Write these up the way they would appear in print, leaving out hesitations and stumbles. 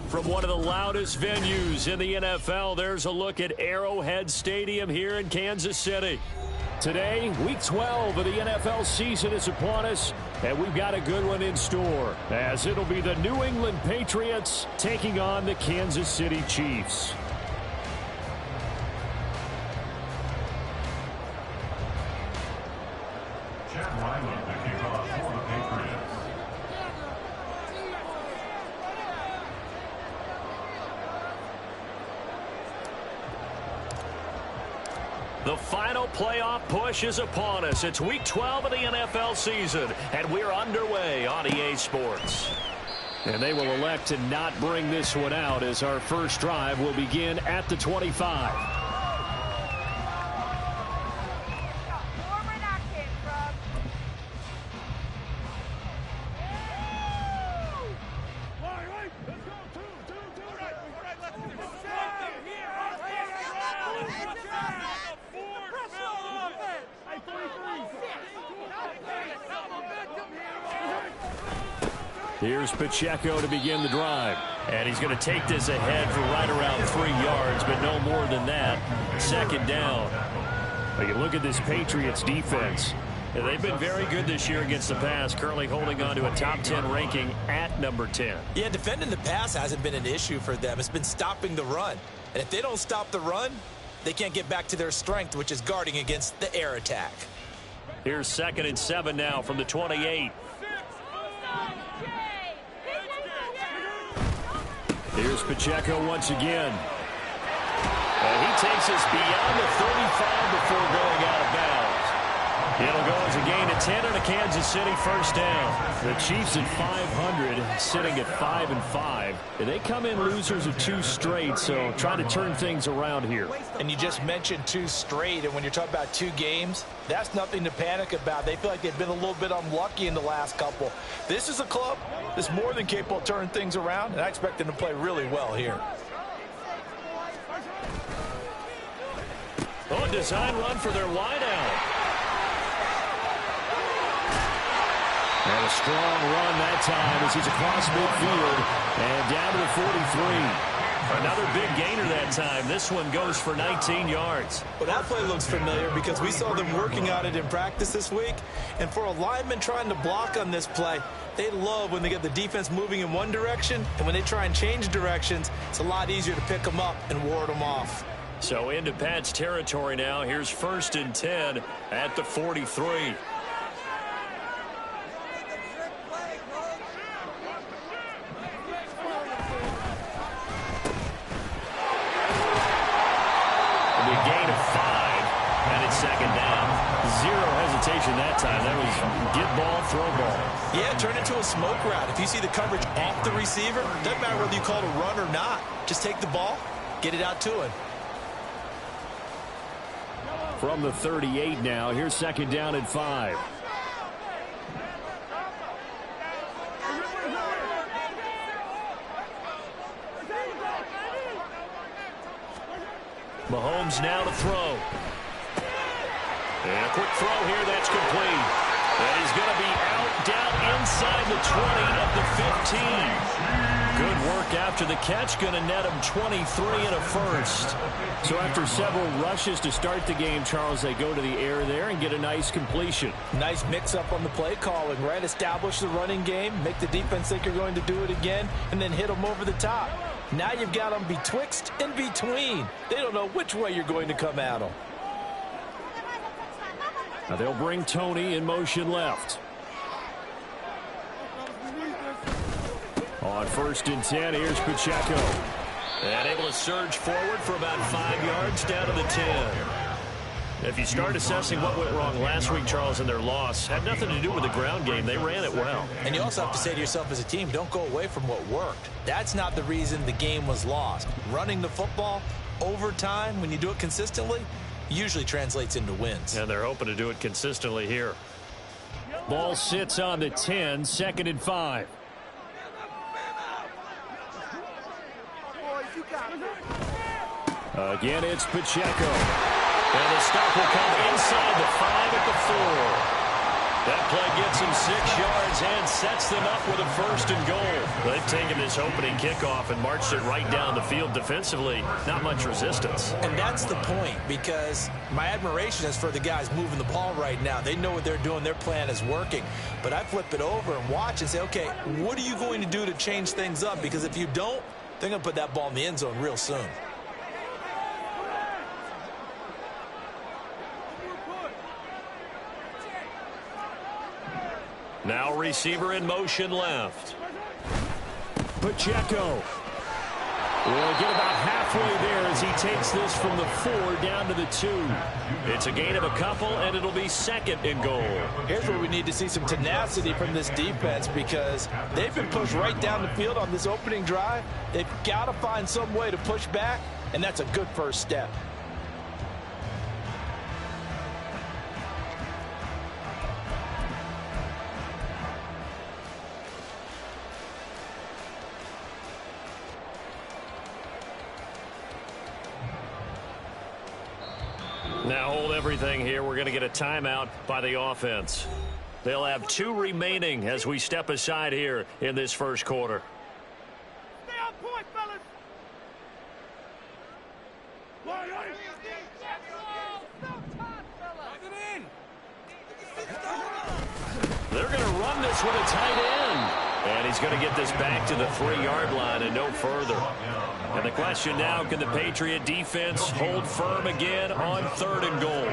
From one of the loudest venues in the NFL, there's a look at Arrowhead Stadium here in Kansas City. Today, Week 12 of the NFL season is upon us, and we've got a good one in store, as it'll be the New England Patriots taking on the Kansas City Chiefs. The final playoff push is upon us. It's Week 12 of the NFL season, and we're underway on EA Sports. And they will elect to not bring this one out, as our first drive will begin at the 25. Here's Pacheco to begin the drive. And he's going to take this ahead for right around 3 yards, but no more than that. Second down. But you look at this Patriots defense. They've been very good this year against the pass, currently holding on to a top 10 ranking at number 10. Yeah, defending the pass hasn't been an issue for them. It's been stopping the run. And if they don't stop the run, they can't get back to their strength, which is guarding against the air attack. Here's 2nd and 7 now from the 28. Here's Pacheco once again. And he takes us beyond the 35 before going out of bounds. It'll go as a gain of 10 and a Kansas City first down. The Chiefs at 500, sitting at 5-5. They come in losers of 2 straight, so trying to turn things around here. And you just mentioned 2 straight, and when you're talking about 2 games, that's nothing to panic about. They feel like they've been a little bit unlucky in the last couple. This is a club that's more than capable of turning things around, and I expect them to play really well here. Oh, design run for their wideout. And a strong run that time as he's across midfield and down to the 43. Another big gainer that time. This one goes for 19 yards. Well, that play looks familiar because we saw them working on it in practice this week. And for a lineman trying to block on this play, they love when they get the defense moving in one direction. And when they try and change directions, it's a lot easier to pick them up and ward them off. So into Pat's territory now. Here's 1st and 10 at the 43. That time. That was get ball, throw ball. Yeah, turn into a smoke route. If you see the coverage off the receiver, doesn't matter whether you call it a run or not. Just take the ball, get it out to him. From the 38 now, here's 2nd down and 5. Mahomes now to throw. And a quick throw here, that's complete. And he's going to be out, down inside the 20 at the 15. Good work after the catch, going to net him 23 and a first. So after several rushes to start the game, Charles, they go to the air there and get a nice completion. Nice mix-up on the play calling, right? Establish the running game, make the defense think you're going to do it again, and then hit them over the top. Now you've got them betwixt and between. They don't know which way you're going to come at them. Now they'll bring Tony in motion left. On 1st and 10, here's Pacheco. And able to surge forward for about 5 yards down to the 10. If you start assessing what went wrong last week, Charles, in their loss, had nothing to do with the ground game. They ran it well. And you also have to say to yourself as a team, don't go away from what worked. That's not the reason the game was lost. Running the football over time, when you do it consistently, usually translates into wins. And they're hoping to do it consistently here. Ball sits on the 10, 2nd and 5. Again, it's Pacheco. And the stop will come inside the 5 at the 4. That play gets him 6 yards and sets them up with a 1st and goal. They've taken this opening kickoff and marched it right down the field defensively. Not much resistance. And that's the point, because my admiration is for the guys moving the ball right now. They know what they're doing. Their plan is working. But I flip it over and watch and say, okay, what are you going to do to change things up? Because if you don't, they're going to put that ball in the end zone real soon. Now receiver in motion left. Pacheco will get about halfway there as he takes this from the 4 down to the 2. It's a gain of a couple, and it'll be 2nd and goal. Here's where we need to see some tenacity from this defense, because they've been pushed right down the field on this opening drive. They've got to find some way to push back, and that's a good first step. Now hold everything here. We're going to get a timeout by the offense. They'll have 2 remaining as we step aside here in this first quarter. Stay on point, fellas. They're going to run this with a tight end. And he's going to get this back to the 3-yard line and no further. And the question now, can the Patriot defense hold firm again on 3rd and goal?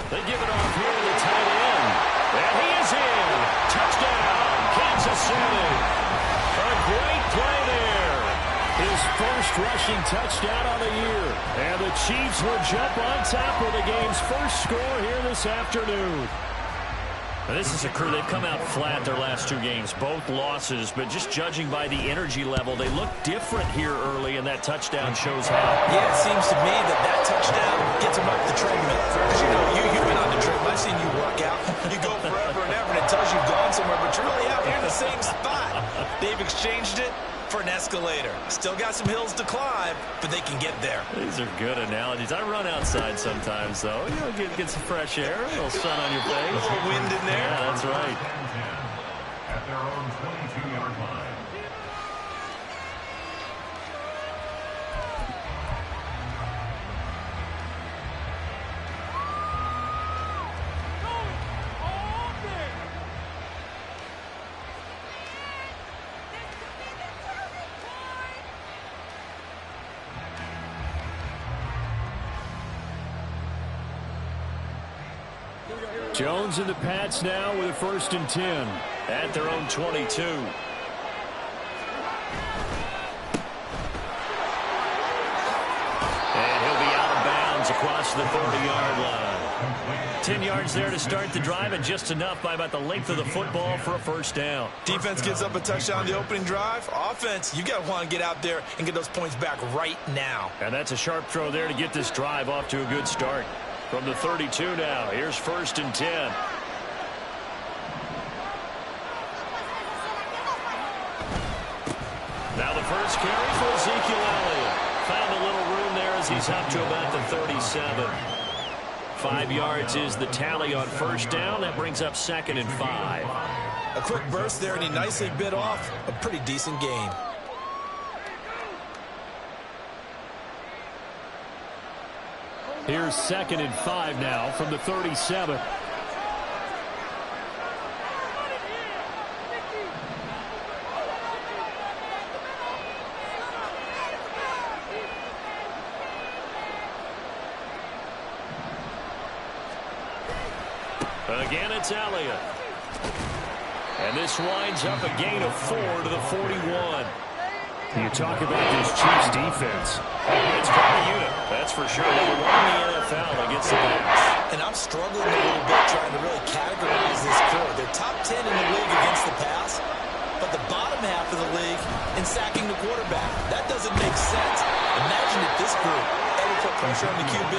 They give it off here to the tight end. And he is in. Touchdown, Kansas City. A great play there. His first rushing touchdown on the year. And the Chiefs will jump on top of the game's first score here this afternoon. Now, this is a crew, they've come out flat their last 2 games, both losses, but just judging by the energy level, they look different here early, and that touchdown shows how. Yeah, it seems to me that touchdown gets them off the treadmill. Because, you know, you've been on the treadmill. I've seen you work out. You go forever and ever, and it tells you've gone somewhere, but you're really out here in the same spot. They've exchanged it for an escalator. Still got some hills to climb, but they can get there. These are good analogies. I run outside sometimes, though. You know, get some fresh air, a little sun on your face. A little wind in there. Yeah, that's right. At their own 22-yard line. Jones in the Pats now with a 1st and 10 at their own 22. And he'll be out of bounds across the 30-yard line. 10 yards there to start the drive, and just enough by about the length of the football for a 1st down. Defense gives up a touchdown on the opening drive. Offense, you got to want to get out there and get those points back right now. And that's a sharp throw there to get this drive off to a good start. From the 32 now, here's 1st and 10. Now the first carry for Ezekiel Elliott. Found a little room there as he's up to about the 37. 5 yards is the tally on 1st down. That brings up 2nd and 5. A quick burst there, and he nicely bit off a pretty decent gain. Here's 2nd and 5 now from the 37. Again, it's Elliott. And this winds up a gain of 4 to the 41. You talk about this Chiefs defense. It's quite a unit, that's for sure. Number 1 in the NFL against the pass. And I'm struggling a little bit trying to really categorize this crew. They're top 10 in the league against the pass, but the bottom half of the league in sacking the quarterback. That doesn't make sense. Imagine if this group ever put pressure on the QB,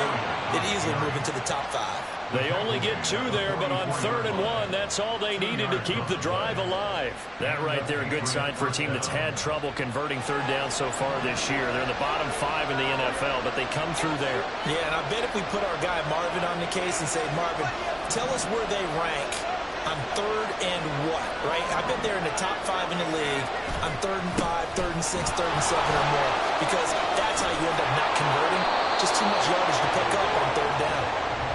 they'd easily move into the top 5. They only get 2 there, but on 3rd and 1, that's all they needed to keep the drive alive. That right there, a good sign for a team that's had trouble converting 3rd down so far this year. They're in the bottom 5 in the NFL, but they come through there. Yeah, and I bet if we put our guy Marvin on the case and say, Marvin, tell us where they rank on 3rd and what, right? I bet they're in the top 5 in the league on 3rd and 5, 3rd and 6, 3rd and 7 or more, because that's how you end up not converting. Just too much yardage to pick up on 3rd down.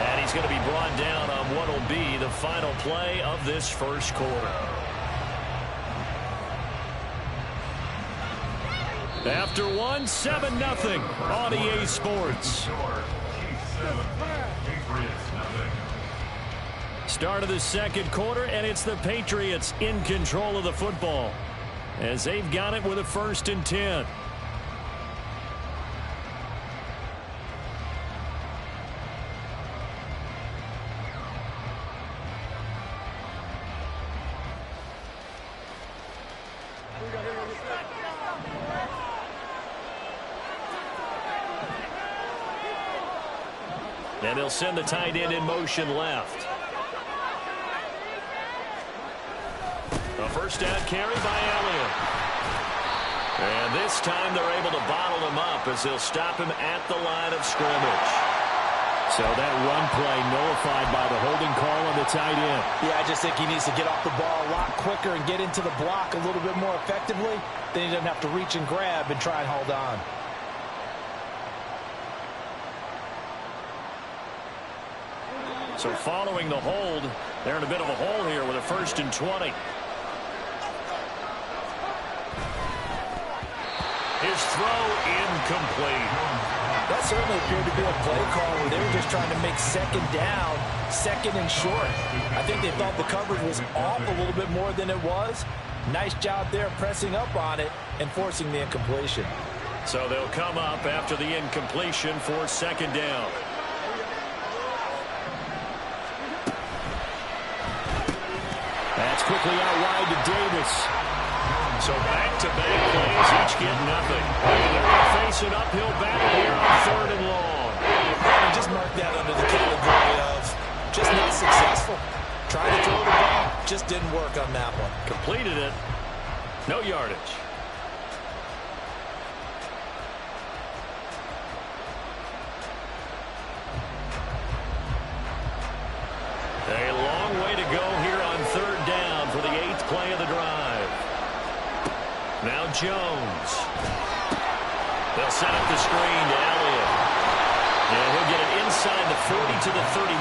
And he's going to be brought down on what will be the final play of this first quarter. After 1, 7-0 on EA Sports. Start of the second quarter, and it's the Patriots in control of the football as they've got it with a 1st and 10. And they'll send the tight end in motion left. A 1st down carry by Elliott. And this time they're able to bottle him up as they'll stop him at the line of scrimmage. So that run play nullified by the holding call on the tight end. Yeah, I just think he needs to get off the ball a lot quicker and get into the block a little bit more effectively. Then he doesn't have to reach and grab and try and hold on. So following the hold, they're in a bit of a hole here with a 1st and 20. His throw incomplete. That certainly appeared to be a play call where they were just trying to make 2nd down, 2nd and short. I think they thought the coverage was off a little bit more than it was. Nice job there pressing up on it and forcing the incompletion. So they'll come up after the incompletion for 2nd down. That's quickly out wide to Davis. So back-to-back plays, each get nothing. And they're going to face an uphill battle here on 3rd and long. And just mark that under the category of just not successful. Trying to throw the ball, just didn't work on that one. Completed it. No yardage. A long way to go here on 3rd down for the 8th play of the drive. Now Jones. They'll set up the screen to Elliott. And he'll get it inside the 40 to the 39.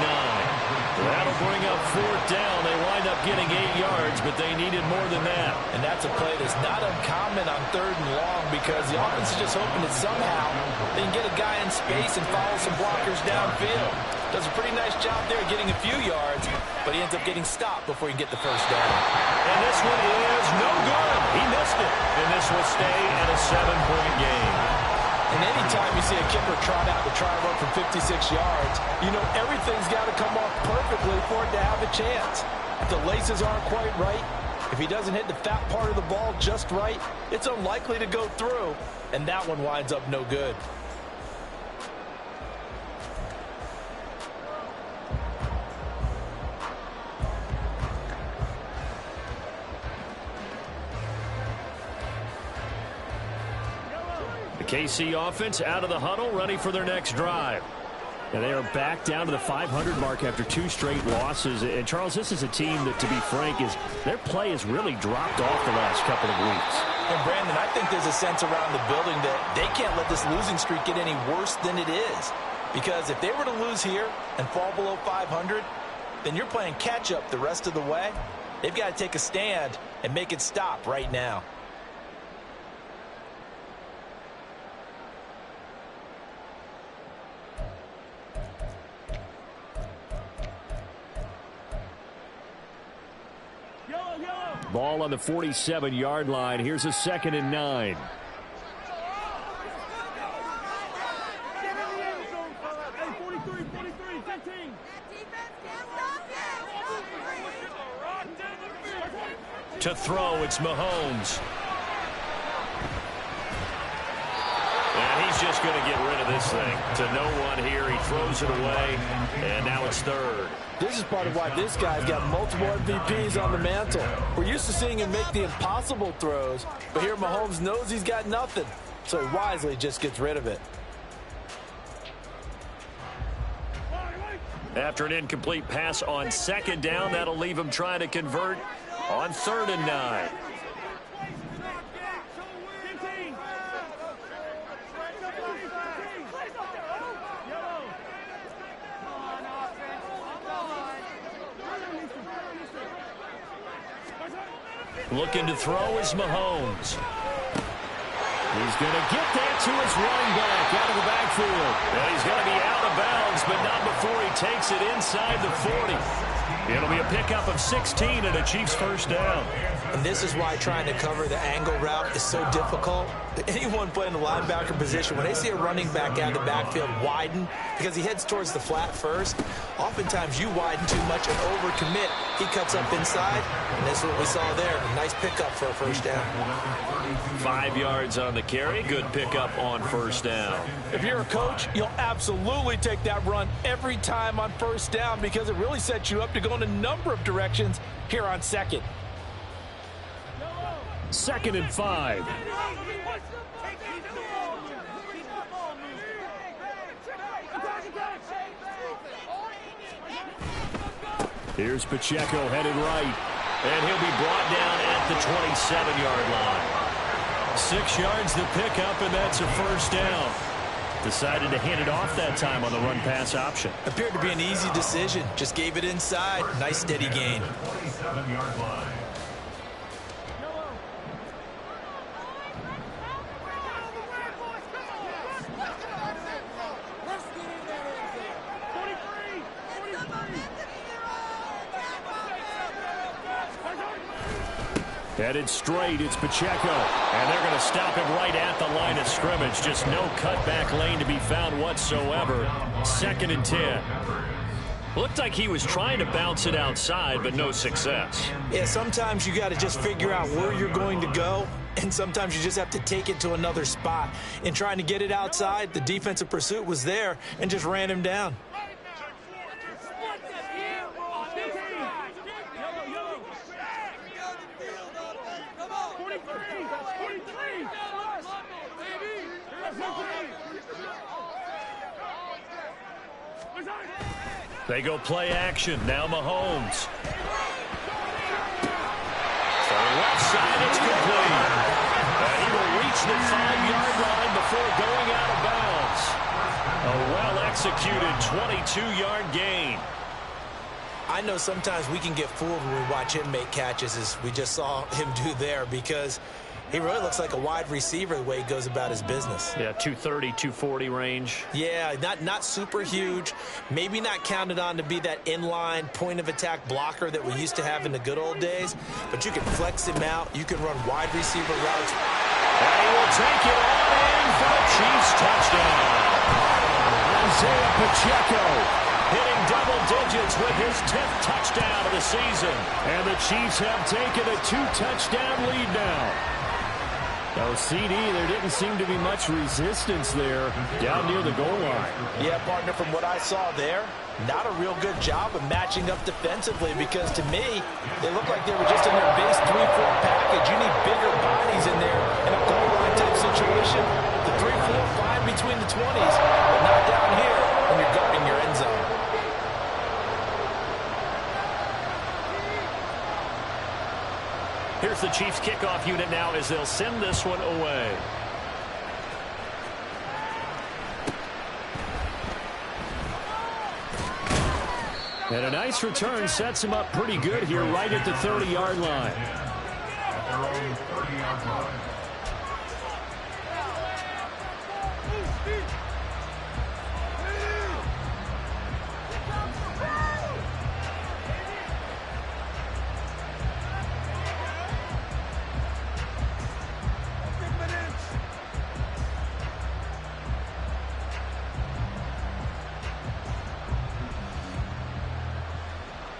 That'll bring up 4th down. They wind up getting 8 yards, but they needed more than that. And that's a play that's not uncommon on 3rd and long because the offense is just hoping that somehow they can get a guy in space and follow some blockers downfield. Does a pretty nice job there getting a few yards, but he ends up getting stopped before he can get the 1st down. And this one is no good. He missed it. And this will stay at a 7-point game. And anytime you see a kicker trot out to try and run for 56 yards, you know everything's got to come off perfectly for it to have a chance. If the laces aren't quite right, if he doesn't hit the fat part of the ball just right, it's unlikely to go through, and that one winds up no good. The KC offense out of the huddle, ready for their next drive. And they are back down to the 500 mark after 2 straight losses. And, Charles, this is a team that, to be frank, their play has really dropped off the last couple of weeks. And, Brandon, I think there's a sense around the building that they can't let this losing streak get any worse than it is. Because if they were to lose here and fall below 500, then you're playing catch-up the rest of the way. They've got to take a stand and make it stop right now. Ball on the 47-yard line. Here's a 2nd and 9. To throw, it's Mahomes. And he's just going to get rid of this thing. To no one here. He throws it away, and now it's third. This is part of why this guy's got multiple MVPs on the mantle. We're used to seeing him make the impossible throws, but here Mahomes knows he's got nothing, so he wisely just gets rid of it. After an incomplete pass on second down, that'll leave him trying to convert on 3rd and 9. Looking to throw is Mahomes. He's going to get that to his running back out of the backfield. And he's going to be out of bounds, but not before he takes it inside the 40. It'll be a pickup of 16 and a Chiefs first down. And this is why trying to cover the angle route is so difficult. Anyone playing the linebacker position, when they see a running back out of the backfield widen, because he heads towards the flat first, oftentimes you widen too much and overcommit. He cuts up inside, and that's what we saw there. A nice pickup for a first down. 5 yards on the carry. Good pickup on first down. If you're a coach, you'll absolutely take that run every time on first down because it really sets you up to go in a number of directions here on second. 2nd and 5. Here's Pacheco headed right. And he'll be brought down at the 27-yard line. 6 yards the pickup, and that's a first down. Decided to hand it off that time on the run-pass option. Appeared to be an easy decision. Just gave it inside. Nice steady gain. 27-yard line. Headed straight, it's Pacheco. And they're going to stop him right at the line of scrimmage. Just no cutback lane to be found whatsoever. 2nd and 10. Looked like he was trying to bounce it outside, but no success. Yeah, sometimes you got to just figure out where you're going to go, and sometimes you just have to take it to another spot. In trying to get it outside, the defensive pursuit was there and just ran him down. They go play action. Now Mahomes. For the left side, it's complete. And he will reach the 5-yard line before going out of bounds. A well-executed 22-yard gain. I know sometimes we can get fooled when we watch him make catches, as we just saw him do there, because he really looks like a wide receiver the way he goes about his business. Yeah, 230, 240 range. Yeah, not super huge. Maybe not counted on to be that inline point-of-attack blocker that we used to have in the good old days. But you can flex him out. You can run wide receiver routes. And he will take it on in for the Chiefs touchdown. Isaiah Pacheco hitting double digits with his 10th touchdown of the season. And the Chiefs have taken a 2-touchdown lead now. Oh, CD, there didn't seem to be much resistance there down near the goal line. Yeah, partner, from what I saw there, not a real good job of matching up defensively, because to me, they look like they were just in their base 3-4 package. You need bigger bodies in there in a goal line type situation. The 3-4 fine between the 20s, but not down here when you're guarding your end zone. Here's the Chiefs kickoff unit now as they'll send this one away. And a nice return sets him up pretty good here right at the 30-yard line. At their own 30-yard line.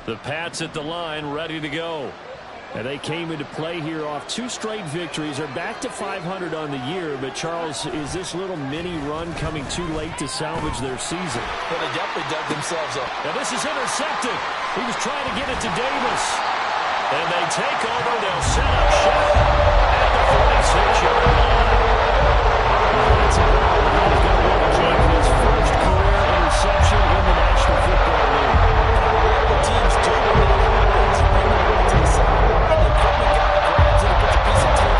The Pats at the line, ready to go. And they came into play here off 2 straight victories. They're back to 500 on the year. But, Charles, is this little mini run coming too late to salvage their season? Well, they definitely dug themselves up. Now, this is intercepted. He was trying to get it to Davis. And they take over. They'll set up shop at the 46-yard line. That's a ball. He's going to look at his first career interception in the National Football League. The teams do when that happens. They know what it takes. And the equipment guy grabs it and puts a piece of tape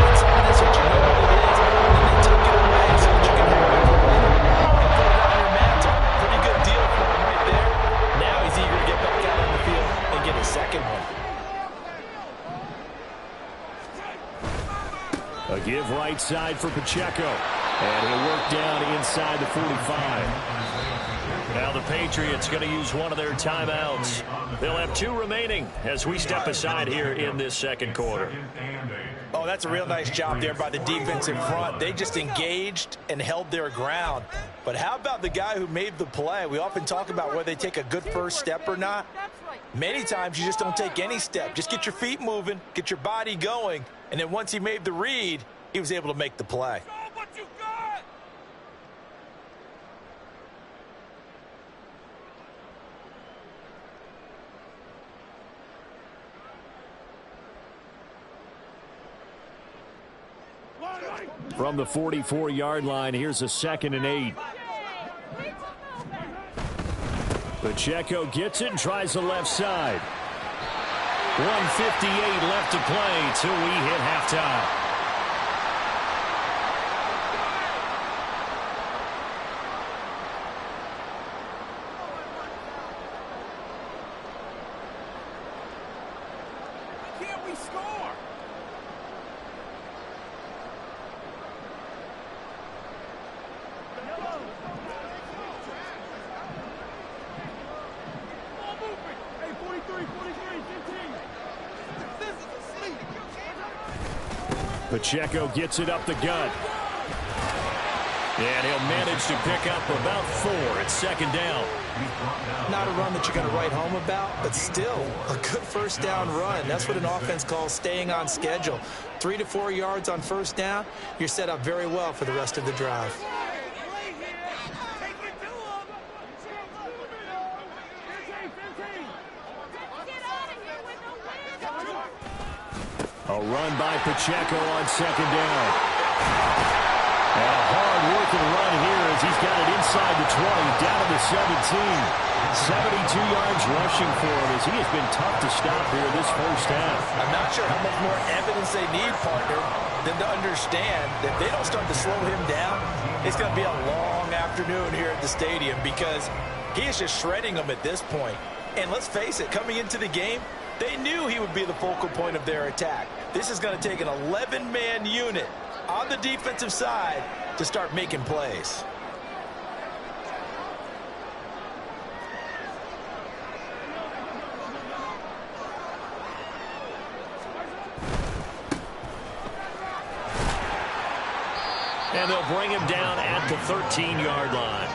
inside it so that you know what it is. And they tuck it away so that you can hear it later. And put it on your mantle. Pretty good deal for him right there. Now he's eager to get back out on the field and get his second one. A give right side for Pacheco. And he'll work down inside the 45. Now the Patriots going to use one of their timeouts. They'll have 2 remaining as we step aside here in this second quarter. Oh, that's a real nice job there by the defensive front. They just engaged and held their ground. But how about the guy who made the play? We often talk about whether they take a good first step or not. Many times you just don't take any step. Just get your feet moving, get your body going, and then once he made the read, he was able to make the play. From the 44-yard line, here's a 2nd and 8. Pacheco gets it and tries the left side. 1:58 left to play till we hit halftime. Can't we score? Pacheco gets it up the gut. And he'll manage to pick up about 4. It's 2nd down. Not a run that you're going to write home about, but still a good first down run. That's what an offense calls staying on schedule. 3 to 4 yards on first down, you're set up very well for the rest of the drive. A run by Pacheco on 2nd down. And a hard-working run here as he's got it inside the 20, down to the 17. 72 yards rushing for him as he has been tough to stop here this first half. I'm not sure how much more evidence they need, partner, than to understand that they don't start to slow him down. It's going to be a long afternoon here at the stadium because he is just shredding them at this point. And let's face it, coming into the game, they knew he would be the focal point of their attack. This is going to take an 11-man unit on the defensive side to start making plays. And they'll bring him down at the 13-yard line.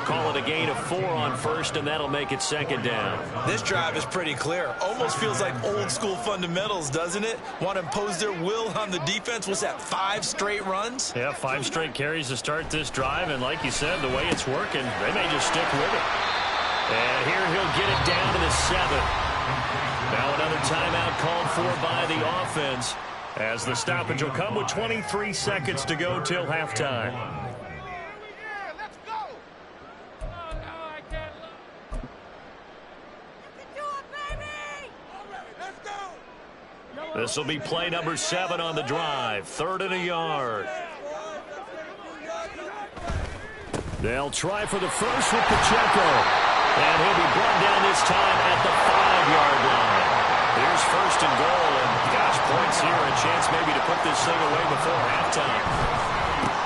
Call it a gain of 4 on first, and that'll make it 2nd down. This drive is pretty clear. Almost feels like old-school fundamentals, doesn't it? Want to impose their will on the defense. Was that 5 straight runs? Yeah, 5 straight carries to start this drive, and like you said, the way it's working, they may just stick with it. And here he'll get it down to the 7. Now another timeout called for by the offense, as the stoppage will come with 23 seconds to go till halftime. This will be play number 7 on the drive. 3rd and a yard. They'll try for the first with Pacheco. And he'll be brought down this time at the 5-yard line. Here's 1st and goal. And gosh, points here. A chance maybe to put this thing away before halftime.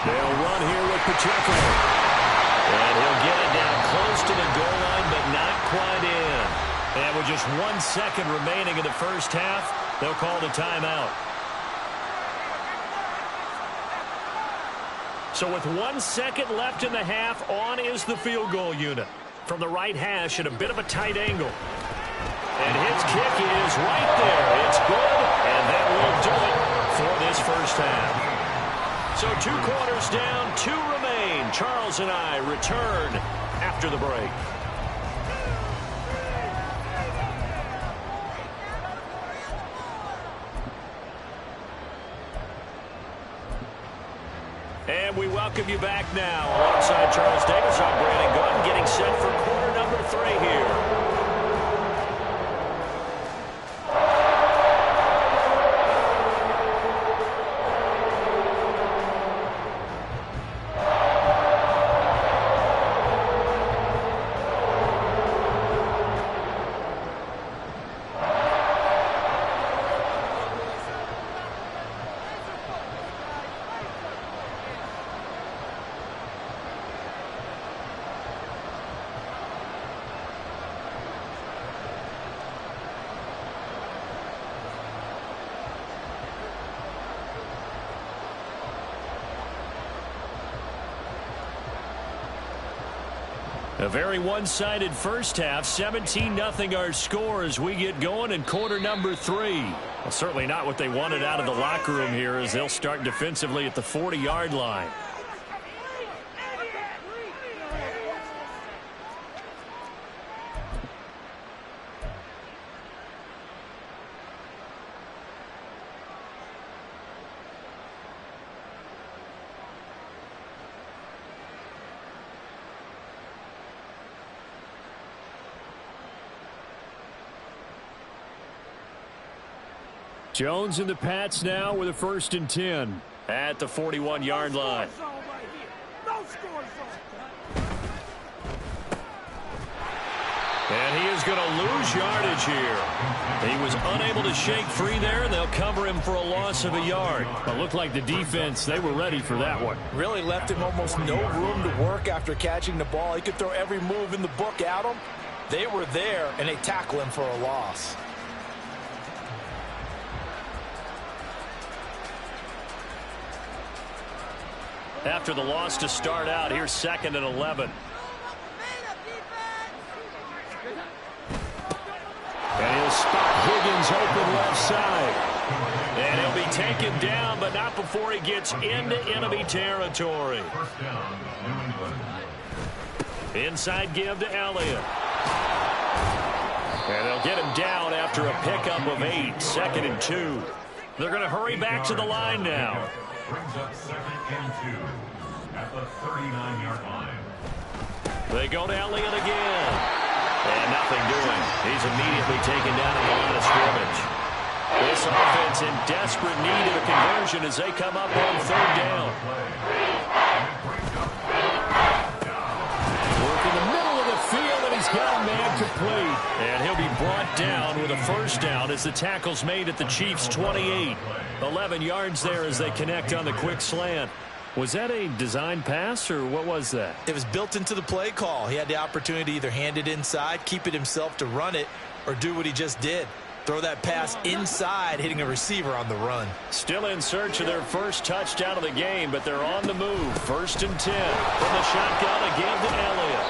They'll run here with Pacheco. And he'll get it down close to the goal line, but not quite in. And with just 1 second remaining in the first half, they'll call the timeout. So with 1 second left in the half, on is the field goal unit. From the right hash at a bit of a tight angle. And his kick is right there. It's good, and that will do it for this first half. So 2 quarters down, 2 remain. Charles and I return after the break. And we welcome you back now. Alongside Charles Davis, I'm Brandon Gunn, getting set for quarter number 3 here. A very one-sided first half. 17-0 our score as we get going in quarter number 3. Well, certainly not what they wanted out of the locker room here as they'll start defensively at the 40-yard line. Jones and the Pats now with a 1st and 10 at the 41-yard line. And he is going to lose yardage here. He was unable to shake free there, and they'll cover him for a loss of a yard. It looked like the defense, they were ready for that one. Really left him almost no room to work after catching the ball. He could throw every move in the book at him. They were there, and they tackle him for a loss. After the loss to start out, here's 2nd and 11. And he'll spot Higgins open left side. And he'll be taken down, but not before he gets into enemy territory. Inside give to Elliott. And they'll get him down after a pickup of 8. 2nd and 2. They're going to hurry back to the line now. Brings up 2nd and 2 at the 39-yard line. They go to Elliott again. And nothing doing. He's immediately taken down at the line of scrimmage. This offense in desperate need of a conversion as they come up on 3rd down. Work in the middle of the field, and he's got a man complete. And he'll be brought down with a 1st down as the tackle's made at the Chiefs' 28. 11 yards there as they connect on the quick slant. Was that a design pass, or what was that? It was built into the play call. He had the opportunity to either hand it inside, keep it himself to run it, or do what he just did. Throw that pass inside, hitting a receiver on the run. Still in search of their first touchdown of the game, but they're on the move. 1st and 10 from the shotgun again to Elliott.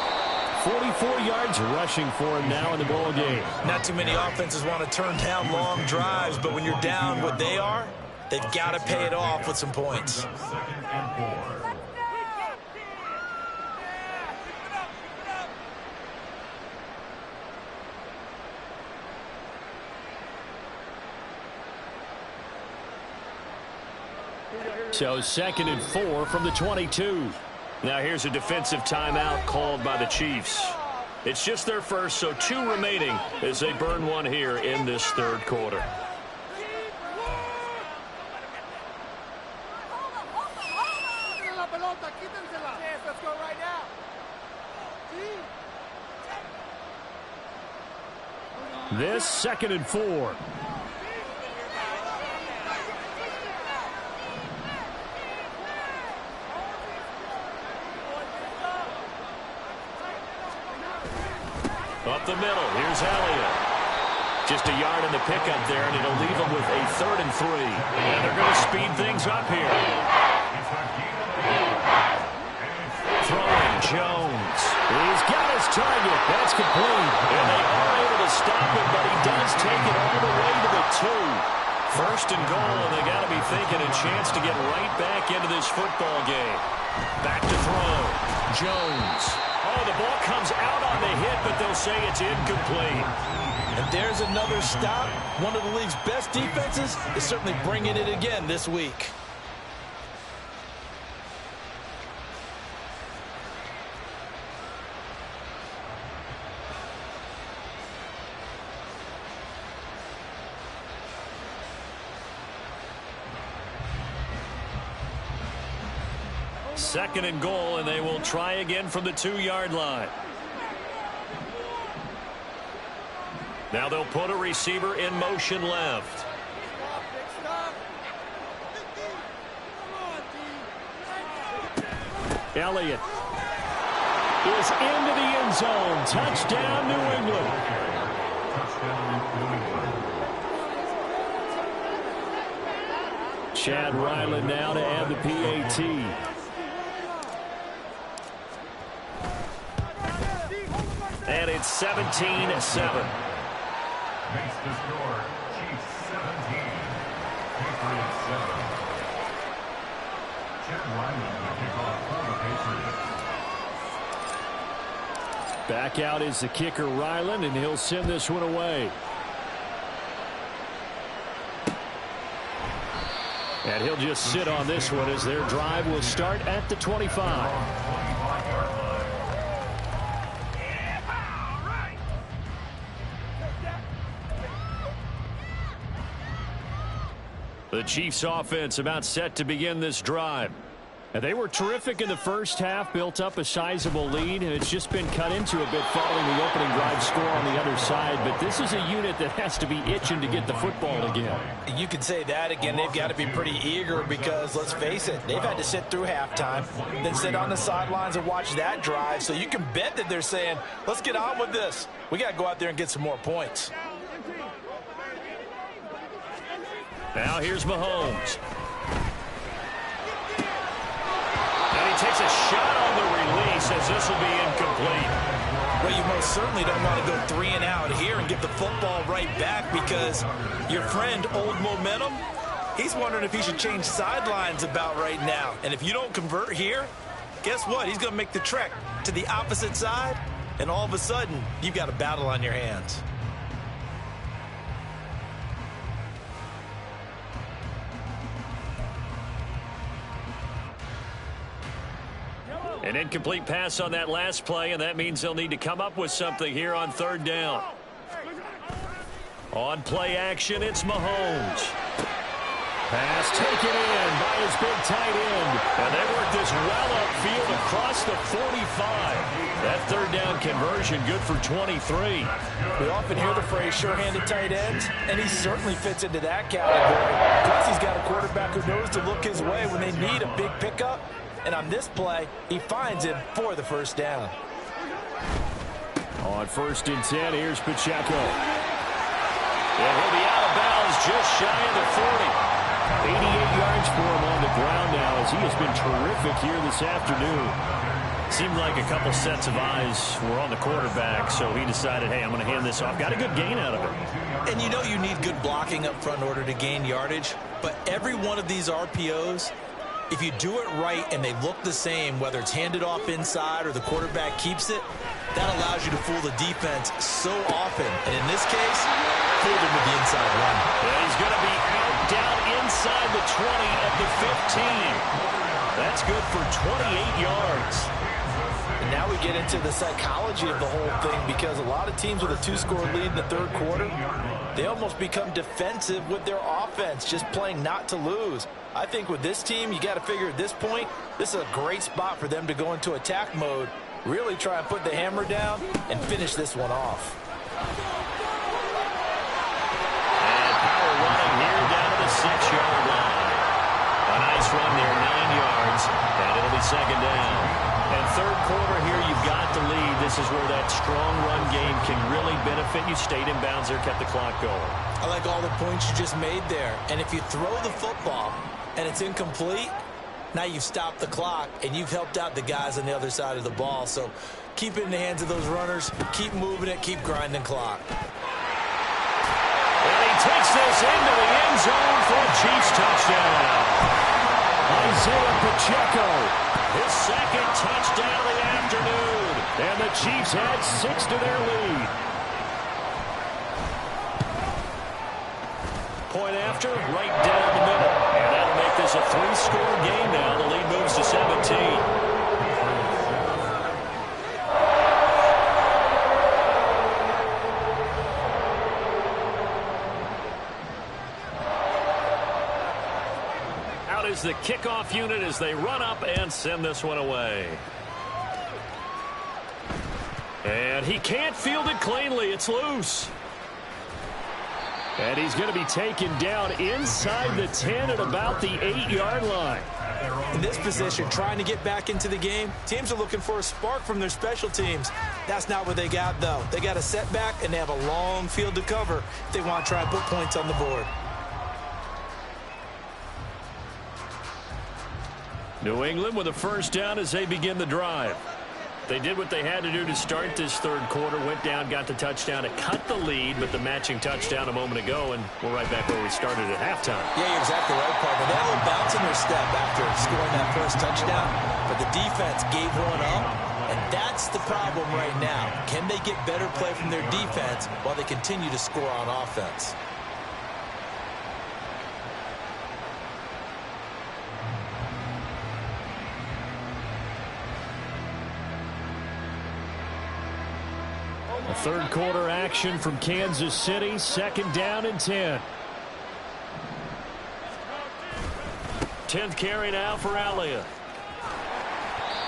44 yards rushing for him now in the ball game. Not too many offenses want to turn down long drives, but when you're down what they are, they've got to pay it off with some points. 2nd and 4. So 2nd and 4 from the 22. Now here's a defensive timeout called by the Chiefs. It's just their first, so 2 remaining as they burn one here in this 3rd quarter. Let's go right now. This 2nd and 4. Up the middle, here's Elliott. Just a yard in the pickup there, and it'll leave them with a 3rd and 3. And they're going to speed things up here. Throwing Jones. Jones. He's got his target. That's complete. And they are able to stop him, but he does take it all the way to the 2. First and goal, and they got to be thinking a chance to get right back into this football game. Back to throw. Jones. Oh, the ball comes out on the hit, but they'll say it's incomplete. And there's another stop. One of the league's best defenses is certainly bringing it again this week. Second and goal, and they will try again from the 2-yard line. Now they'll put a receiver in motion left. Elliott is into the end zone. Touchdown, New England. Chad Ryland now to add the PAT. And it's 17-7. Makes the score Chiefs 17, Patriots 7. Chad Ryland will kick off for the Patriots. Back out is the kicker Ryland, and he'll send this one away. And he'll just sit on this one as their drive will start at the 25. The Chiefs offense about set to begin this drive. And they were terrific in the first half, built up a sizable lead, and it's just been cut into a bit following the opening drive score on the other side. But this is a unit that has to be itching to get the football again. You can say that again. They've got to be pretty eager because, let's face it, they've had to sit through halftime, then sit on the sidelines and watch that drive. So you can bet that they're saying, let's get on with this. We got to go out there and get some more points. Now here's Mahomes. And he takes a shot on the release as this will be incomplete. Well, you most certainly don't want to go 3 and out here and get the football right back because your friend, Old Momentum, he's wondering if he should change sidelines about right now. And if you don't convert here, guess what? He's going to make the trek to the opposite side, and all of a sudden, you've got a battle on your hands. An incomplete pass on that last play, and that means they'll need to come up with something here on third down. On play action, it's Mahomes. Pass taken in by his big tight end. And they work this well upfield across the 45. That third down conversion good for 23. We often hear the phrase sure-handed tight ends, and he certainly fits into that category. Plus, he's got a quarterback who knows to look his way when they need a big pickup. And on this play, he finds him for the first down. On 1st and 10, here's Pacheco. And he'll be out of bounds just shy of the 40. 88 yards for him on the ground now as he has been terrific here this afternoon. Seemed like a couple sets of eyes were on the quarterback, so he decided, hey, I'm going to hand this off. Got a good gain out of it. And you know you need good blocking up front in order to gain yardage, but every one of these RPOs, if you do it right and they look the same, whether it's handed off inside or the quarterback keeps it, that allows you to fool the defense so often. And in this case, fooled him with the inside run. And he's going to be out down inside the 20 at the 15. That's good for 28 yards. And now we get into the psychology of the whole thing because a lot of teams with a 2-score lead in the third quarter, they almost become defensive with their offense, just playing not to lose. I think with this team, you got to figure at this point, this is a great spot for them to go into attack mode, really try and put the hammer down and finish this one off. And power running here down to the 6-yard line. A nice run there, 9 yards, and it'll be second down. And third quarter here, you've got the lead. This is where that strong run game can really benefit you. Stayed in bounds there, kept the clock going. I like all the points you just made there. And if you throw the football and it's incomplete, Now you've stopped the clock, and you've helped out the guys on the other side of the ball. So keep it in the hands of those runners. Keep moving it. Keep grinding clock. And he takes this into the end zone for a Chiefs touchdown. Isaiah Pacheco, his second touchdown of the afternoon. And the Chiefs add 6 to their lead. Point after, right down the middle. And that'll make this a 3-score game now. The lead moves to 17. Is the kickoff unit as they run up and send this one away. And he can't field it cleanly. It's loose. And he's going to be taken down inside the 10 at about the 8-yard line. In this position, trying to get back into the game, teams are looking for a spark from their special teams. That's not what they got, though. They got a setback, and they have a long field to cover if they want to try and put points on the board. New England with a first down as they begin the drive. They did what they had to do to start this third quarter. Went down, got the touchdown to cut the lead, but the matching touchdown a moment ago, and we're right back where we started at halftime. Yeah, you're exactly right, partner. They had a little bounce in their step after scoring that first touchdown, but the defense gave one up, and that's the problem right now. Can they get better play from their defense while they continue to score on offense? Third quarter action from Kansas City. Second down and 10. 10th carry now for Elliott.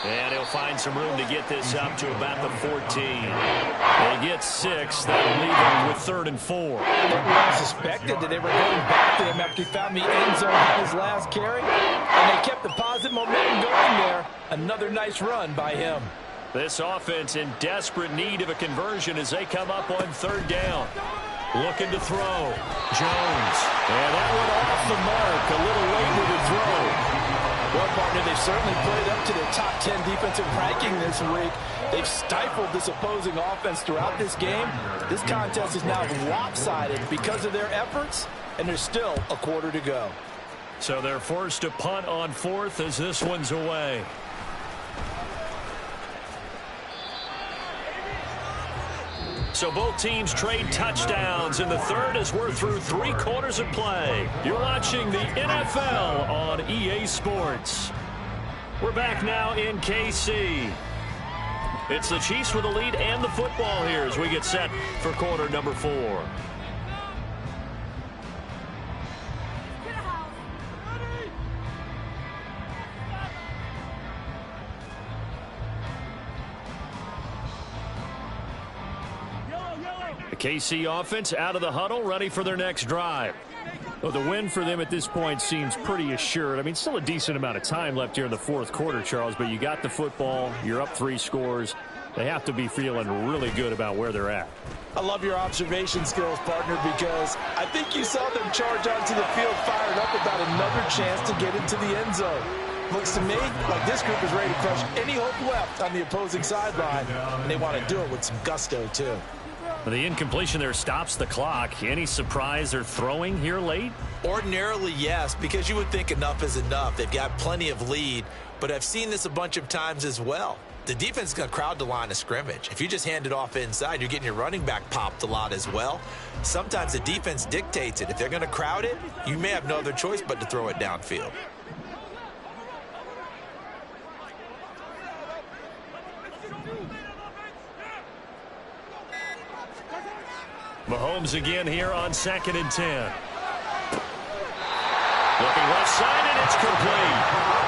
And he'll find some room to get this up to about the 14. They get 6. That'll leave him with 3rd and 4. I think we all suspected that they were going back to him after he found the end zone on his last carry. And they kept the positive momentum going there. Another nice run by him. This offense in desperate need of a conversion as they come up on 3rd down. Looking to throw. Jones. And that one off the mark. A little late with the throw. Well, partner, they've certainly played up to their top 10 defensive ranking this week. They've stifled this opposing offense throughout this game. This contest is now lopsided because of their efforts, and there's still a quarter to go. So they're forced to punt on 4th as this one's away. So both teams trade touchdowns in the third as we're through 3 quarters of play. You're watching the NFL on EA Sports. We're back now in KC. It's the Chiefs with the lead and the football here as we get set for quarter number 4. The KC offense out of the huddle, ready for their next drive. Well, the win for them at this point seems pretty assured. I mean, still a decent amount of time left here in the 4th quarter, Charles, but you got the football, you're up 3 scores. They have to be feeling really good about where they're at. I love your observation skills, partner, because I think you saw them charge onto the field fired up about another chance to get into the end zone. Looks to me like this group is ready to crush any hope left on the opposing sideline, and they want to do it with some gusto, too. The incompletion there stops the clock. Any surprise they're throwing here late? Ordinarily, yes, because you would think enough is enough. They've got plenty of lead, but I've seen this a bunch of times as well. The defense is going to crowd the line of scrimmage. If you just hand it off inside, you're getting your running back popped a lot as well. Sometimes the defense dictates it. If they're going to crowd it, you may have no other choice but to throw it downfield. Mahomes again here on 2nd and 10. Looking left side, and it's complete.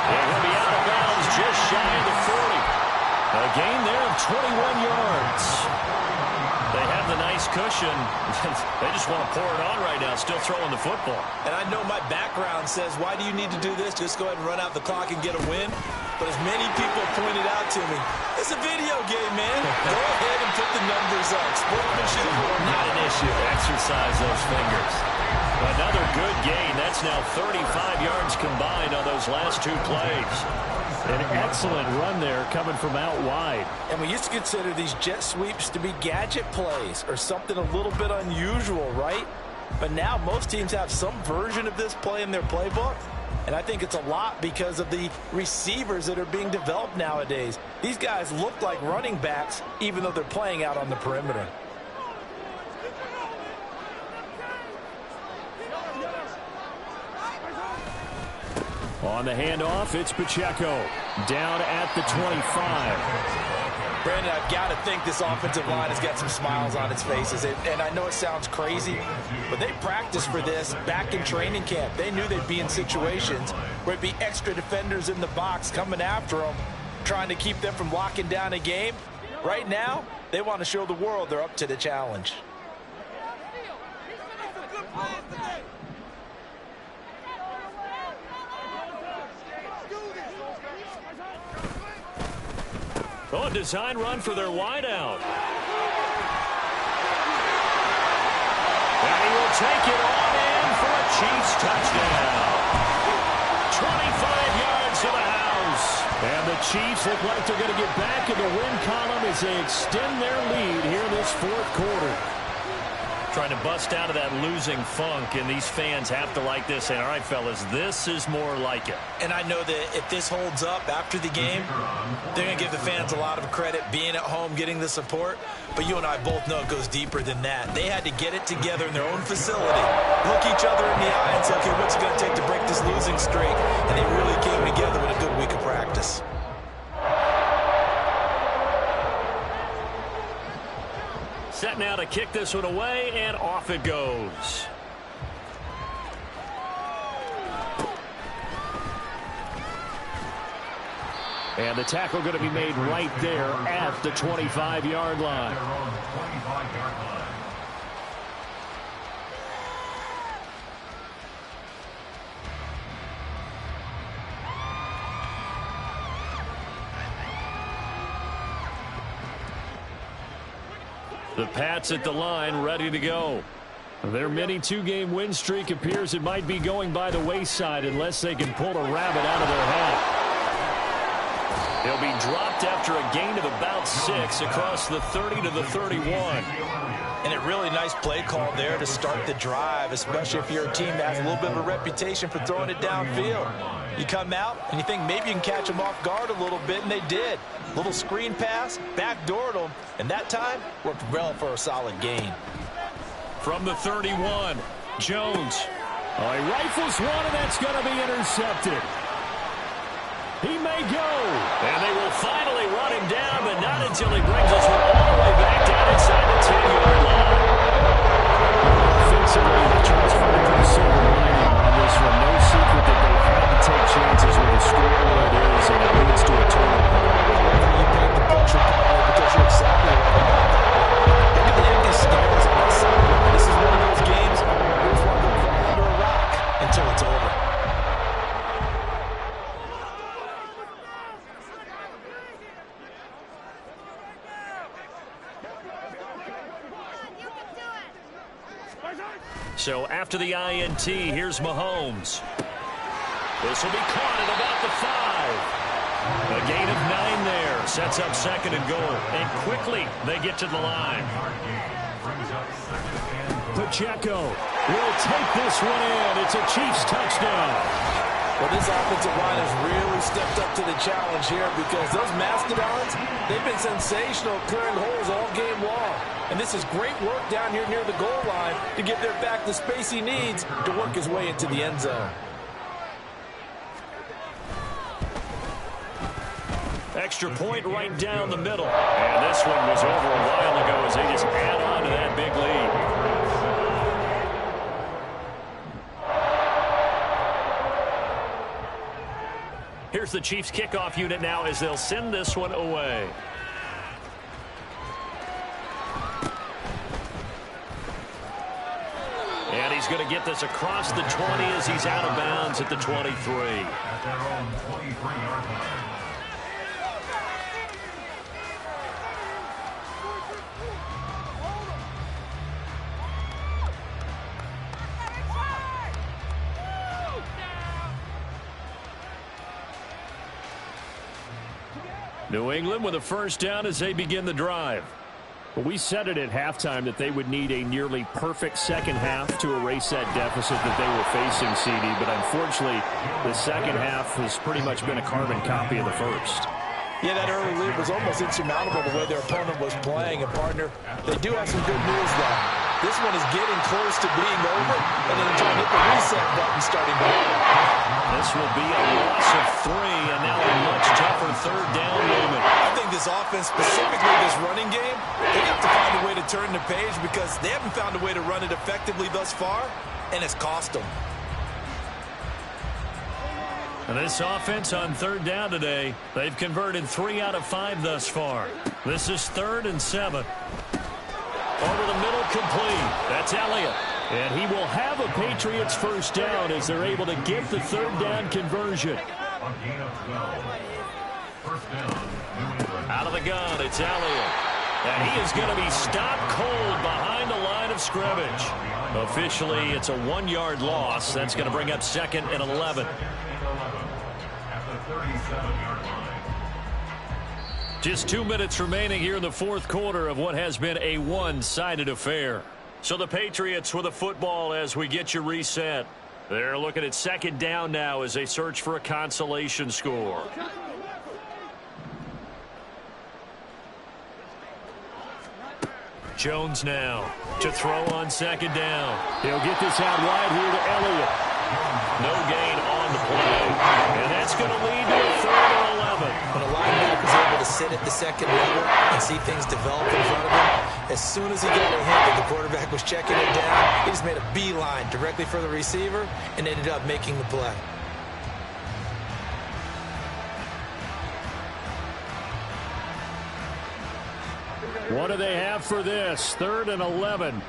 And he'll be out of bounds just shy of the 40. A gain there of 21 yards. They have the nice cushion. They just want to pour it on right now, still throwing the football. And I know my background says, why do you need to do this? Just go ahead and run out the clock and get a win. But as many people pointed out to me, it's a video game, man. Go ahead and put the numbers up. Sportsmanship, not an issue. Exercise those fingers. Another good gain. That's now 35 yards combined on those last two plays. An excellent run there coming from out wide. And we used to consider these jet sweeps to be gadget plays or something a little bit unusual, right? But now most teams have some version of this play in their playbook. And I think it's a lot because of the receivers that are being developed nowadays. These guys look like running backs even though they're playing out on the perimeter. On the handoff, it's Pacheco. Down at the 25. Brandon, I've got to think this offensive line has got some smiles on its faces. And I know it sounds crazy, but they practiced for this back in training camp. They knew they'd be in situations where it'd be extra defenders in the box coming after them, trying to keep them from locking down a game. Right now, they want to show the world they're up to the challenge. Oh, a design run for their wideout. And he will take it on in for a Chiefs touchdown. 25 yards to the house. And the Chiefs look like they're going to get back in the win column as they extend their lead here in this fourth quarter. Trying to bust out of that losing funk, and these fans have to like this. And all right, fellas, this is more like it. And I know that if this holds up after the game, they're going to give the fans a lot of credit, being at home, getting the support. But you and I both know it goes deeper than that. They had to get it together in their own facility, look each other in the eye and say, okay, what's it going to take to break this losing streak? And they really came together with a good week of practice. Set now to kick this one away, and off it goes. And the tackle going to be made right there at the 25-yard line. The Pats at the line, ready to go. Their mini two-game win streak appears it might be going by the wayside unless they can pull a rabbit out of their hat. He'll be dropped after a gain of about 6 across the 30 to the 31. And a really nice play call there to start the drive, especially if you're a team that has a little bit of a reputation for throwing it downfield. You come out and you think maybe you can catch them off guard a little bit, and they did. Little screen pass, backdoored them, and that time worked well for a solid gain. From the 31, Jones. Oh, he rifles one, and that's going to be intercepted. He may go. And they will finally run him down, but not until he brings us all the way back down inside the 10-yard line. Offensively, the Chargers find a silver lining on this one. No secret that they had to take chances with a score where it is, and it leads to a turnover. You paint the picture, partner, because you're exactly right about that. Look at the empty stairs on that sideline. This is one of those games where you just want to go crawl under a rock until it's over. So after the INT, here's Mahomes. This will be caught at about the 5. A gain of 9 there. Sets up second and goal. And quickly, they get to the line. Pacheco will take this one in. It's a Chiefs touchdown. Well, this offensive line has really stepped up to the challenge here because those Mastodons, they've been sensational clearing holes all game long. And this is great work down here near the goal line to give their back the space he needs to work his way into the end zone. Extra point right down the middle. And this one was over a while ago as they just add on to that big lead. Here's the Chiefs kickoff unit now as they'll send this one away. And he's going to get this across the 20 as he's out of bounds at the 23. At their own 23-yard line. New England with a first down as they begin the drive. Well, we said it at halftime that they would need a nearly perfect second half to erase that deficit that they were facing, CD. But unfortunately, the second half has pretty much been a carbon copy of the first. Yeah, that early lead was almost insurmountable the way their opponent was playing. And, partner, they do have some good news, though. This one is getting close to being over, and then they're trying to hit the reset button starting back. This will be a loss of 3, and now a much tougher third down moment. I think this offense, specifically this running game, they have to find a way to turn the page because they haven't found a way to run it effectively thus far, and it's cost them. And this offense on third down today, they've converted 3 out of 5 thus far. This is 3rd and 7. Over the middle, complete. That's Elliott. And he will have a Patriots first down as they're able to get the third down conversion. A gain of 12. First down, New England. Out of the gun, it's Elliott. And he is going to be stopped cold behind the line of scrimmage. Officially, it's a 1-yard loss. That's going to bring up 2nd and 11. At the 37-yard line. Just 2 minutes remaining here in the fourth quarter of what has been a one-sided affair. So the Patriots with a football as we get you reset. They're looking at 2nd down now as they search for a consolation score. Jones now to throw on 2nd down. He'll get this out wide here to Elliott. No gain on the play. And that's going to lead to a 3rd and 11. When a linebacker is able to sit at the second level and see things develop in front of him, as soon as he got a hint that the quarterback was checking it down, he just made a beeline directly for the receiver and ended up making the play. What do they have for this? 3rd and 11.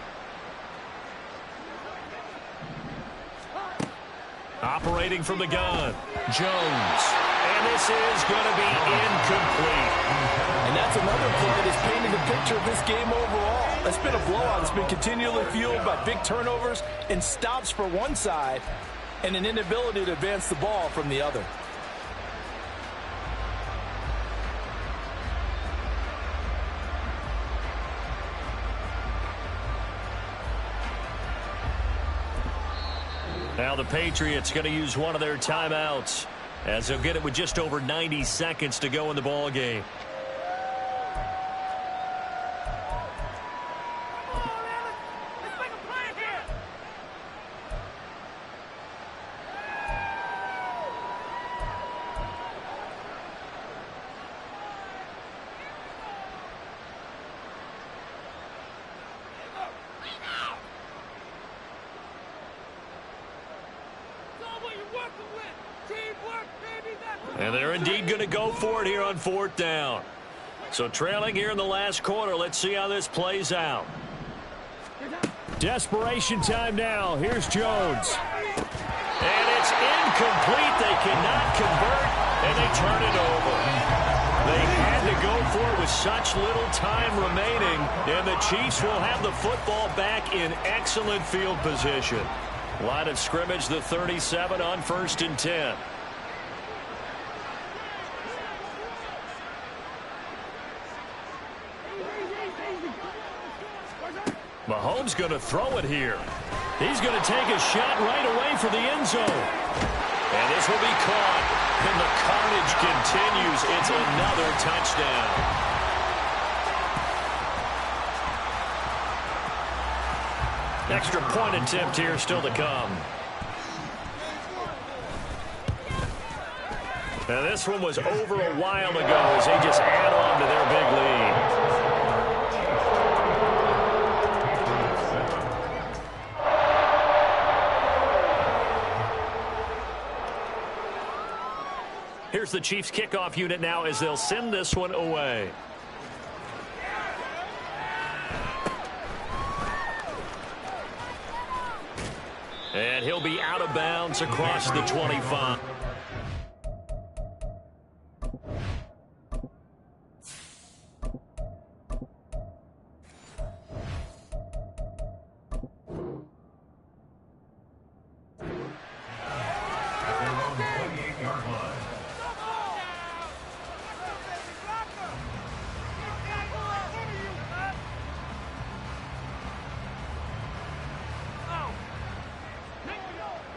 Operating from the gun, Jones. And this is going to be incomplete. And that's another play that's painting the picture of this game overall. It's been a blowout. It's been continually fueled by big turnovers and stops for one side and an inability to advance the ball from the other. Now the Patriots going to use one of their timeouts as they'll get it with just over 90 seconds to go in the ball game. And they're indeed going to go for it here on 4th down. So trailing here in the last quarter. Let's see how this plays out. Desperation time now. Here's Jones. And it's incomplete. They cannot convert, and they turn it over. They had to go for it with such little time remaining, and the Chiefs will have the football back in excellent field position. Line of scrimmage, the 37 on 1st and 10. Mahomes going to throw it here. He's going to take a shot right away for the end zone. And this will be caught. And the carnage continues. It's another touchdown. Extra point attempt here still to come. Now this one was over a while ago as they just add on to their big lead. Here's the Chiefs kickoff unit now as they'll send this one away. And he'll be out of bounds across the 25.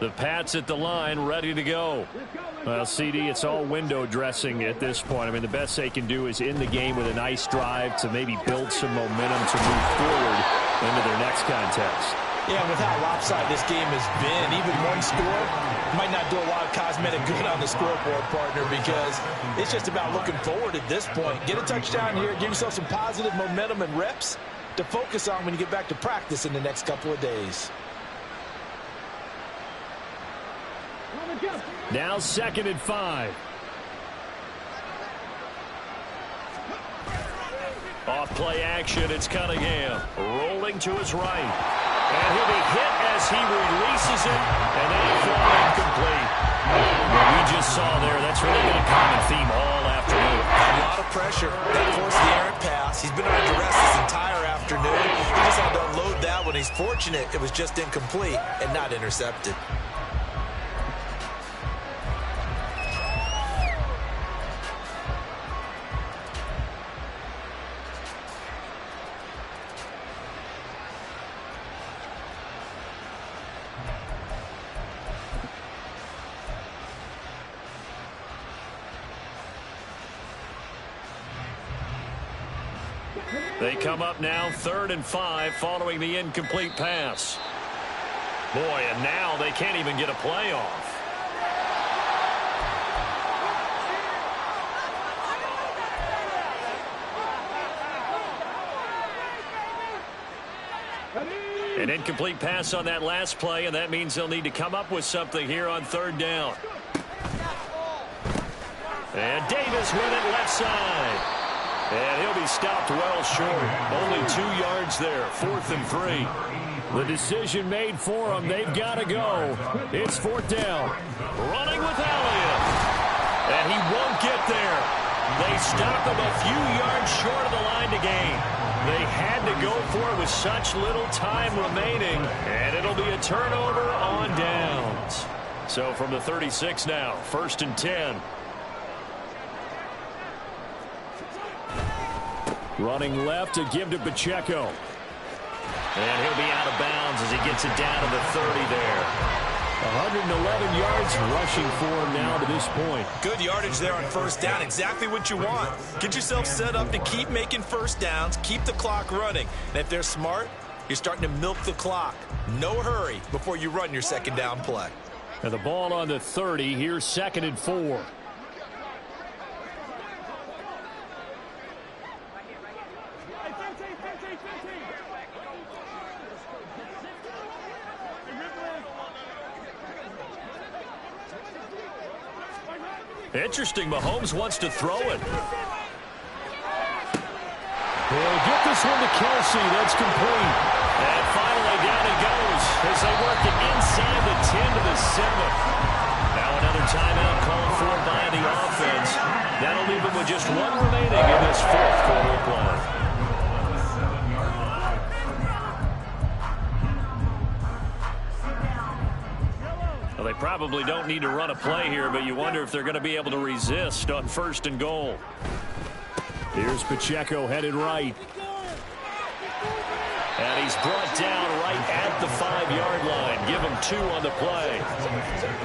The Pats at the line, ready to go. Well, CD, it's all window dressing at this point. I mean, the best they can do is in the game with a nice drive to maybe build some momentum to move forward into their next contest. Yeah, with how lopsided this game has been, even one score might not do a lot of cosmetic good on the scoreboard, partner, because it's just about looking forward at this point. Get a touchdown here, give yourself some positive momentum and reps to focus on when you get back to practice in the next couple of days. Now 2nd and 5. Off play action, it's Cunningham. Rolling to his right. And he'll be hit as he releases it. And then thrown incomplete. What we just saw there, that's really been a common theme all afternoon. A lot of pressure. That forced the errant pass. He's been under duress this entire afternoon. He just had to unload that one. He's fortunate it was just incomplete and not intercepted. They come up now 3rd and 5 following the incomplete pass. Boy, and now they can't even get a play off. An incomplete pass on that last play, and that means they'll need to come up with something here on 3rd down. And Davis with it left side. And he'll be stopped well short. Only 2 yards there. 4th and 3. The decision made for them. They've got to go. It's 4th down. Running with Elliott. And he won't get there. They stop him a few yards short of the line to gain. They had to go for it with such little time remaining. And it'll be a turnover on downs. So from the 36 now, 1st and 10. Running left to give to Pacheco. And he'll be out of bounds as he gets it down to the 30 there. 111 yards rushing for him now to this point. Good yardage there on 1st down. Exactly what you want. Get yourself set up to keep making 1st downs. Keep the clock running. And if they're smart, you're starting to milk the clock. No hurry before you run your 2nd down play. And the ball on the 30. Here's 2nd and 4. Interesting, Mahomes wants to throw it. They'll get this one to Kelsey. That's complete. And finally down he goes as they work it inside the 10 to the 7. Now another timeout called for by the offense. That'll leave them with just 1 remaining in this 4th quarter play. Well, they probably don't need to run a play here, but you wonder if they're going to be able to resist on 1st and goal. Here's Pacheco headed right. And he's brought down right at the 5-yard line. Give him 2 on the play.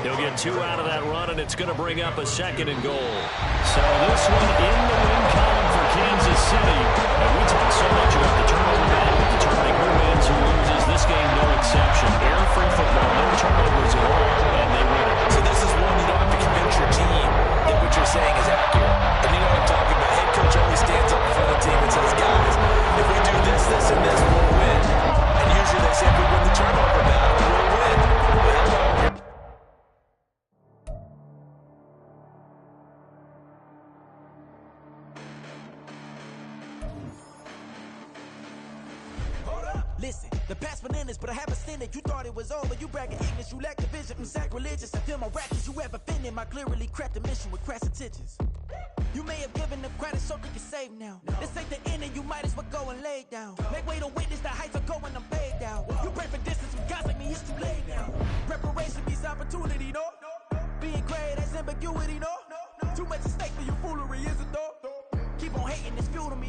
He'll get 2 out of that run, and it's going to bring up a 2nd and goal. So this one in the win column for Kansas City. And we talk so much about the turnover battle, determining who wins, who loses. This game, no exception. Air-free football, no turnovers at all, and they win it. So this is one you don't have to convince your team that what you're saying is accurate. And you know what I'm talking about. Head coach always stands up in front of the team and says, guys, if we do this, this, and this, we'll win. And usually they say if we win the turnover battle, we'll win. Well, listen, the past bananas, but I haven't seen it. You thought it was over. You bragging ignorance. You lack the vision. I'm sacrilegious. I feel my rackets. You ever offended my clearly crafted mission with crass intentions. You may have given them credit so they can save now. This ain't the end and you might as well go and lay down. Make way to witness the heights are going, I'm paid down. You pray for distance from guys like me, it's too late now. Preparation beats opportunity, no? Being great has ambiguity, no? Too much at stake for your foolery, is it though? Keep on hating, it's fuel to me.